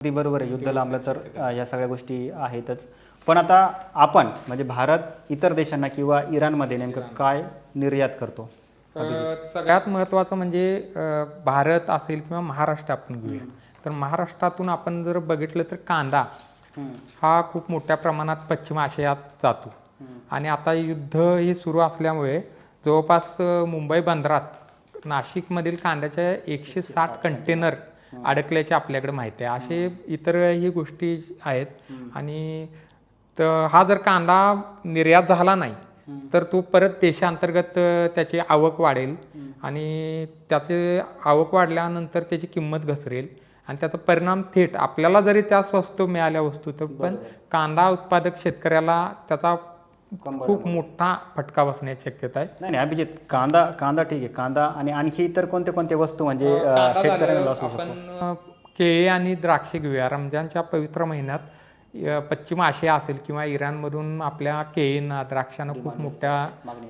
अगदी बरोबर आहे. युद्ध लांबलं तर या सगळ्या गोष्टी आहेतच. पण आता आपण म्हणजे भारत इतर देशांना किंवा इराणमध्ये नेमकं काय निर्यात करतो? सगळ्यात महत्त्वाचं म्हणजे भारत असेल किंवा महाराष्ट्र आपण घेऊया. तर महाराष्ट्रातून आपण जर बघितलं तर कांदा हा खूप मोठ्या प्रमाणात पश्चिम आशियात जातो. आणि आता युद्ध हे सुरू असल्यामुळे जवळपास मुंबई बंदरात नाशिकमधील कांद्याच्या 160 कंटेनर अडकल्याचे आपल्याकडे माहिती आहे. असे इतरही गोष्टी आहेत. आणि तर हा जर कांदा निर्यात झाला नाही तर तो परत देशांतर्गत त्याची आवक वाढेल आणि त्याचे आवक वाढल्यानंतर त्याची किंमत घसरेल आणि त्याचा परिणाम थेट आपल्याला जरी त्या स्वस्त मिळाल्या वस्तू तर पण कांदा उत्पादक शेतकऱ्याला त्याचा खूप मोठा फटका बसण्याची शक्यता आहे. नाही नाही अभिजित, कांदा कांदा ठीक आहे. कांदा आणि आणखी इतर कोणते कोणते वस्तू म्हणजे शेतकऱ्यांना लॉस होऊ शकतो? आपण केळी आणि द्राक्षे घेऊया. रमजानच्या पवित्र महिन्यात पश्चिम आशिया असेल किंवा इराणमधून आपल्या केळींना द्राक्षांना खूप मोठ्या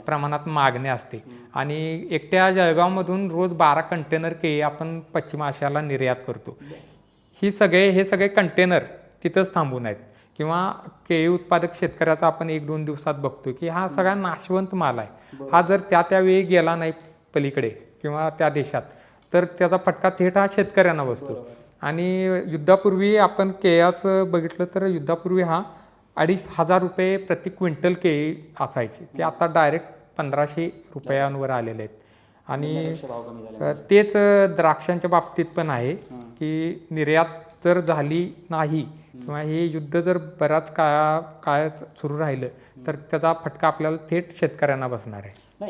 प्रमाणात मागणी असते. आणि एकट्या जळगावमधून रोज 12 कंटेनर केळी आपण पश्चिम आशियाला निर्यात करतो. हे सगळे कंटेनर तिथंच थांबून आहेत. किंवा केळी उत्पादक शेतकऱ्याचा आपण 1-2 दिवसात बघतो की हा सगळा नाशवंत माल आहे. हा जर त्यावेळी गेला नाही पलीकडे किंवा त्या देशात तर त्याचा फटका थेट हा शेतकऱ्यांना बसतो. आणि युद्धापूर्वी आपण केळ्याचं बघितलं तर युद्धापूर्वी हा 2,500 रुपये प्रति क्विंटल केळी असायची. ते आता डायरेक्ट 1,500 रुपयांवर आलेले आहेत. आणि तेच द्राक्षांच्या बाबतीत पण आहे की निर्यात जर झाली नाही किंवा हे युद्ध जर बराच काळात सुरू राहिलं तर त्याचा फटका आपल्याला थेट शेतकऱ्यांना बसणार आहे.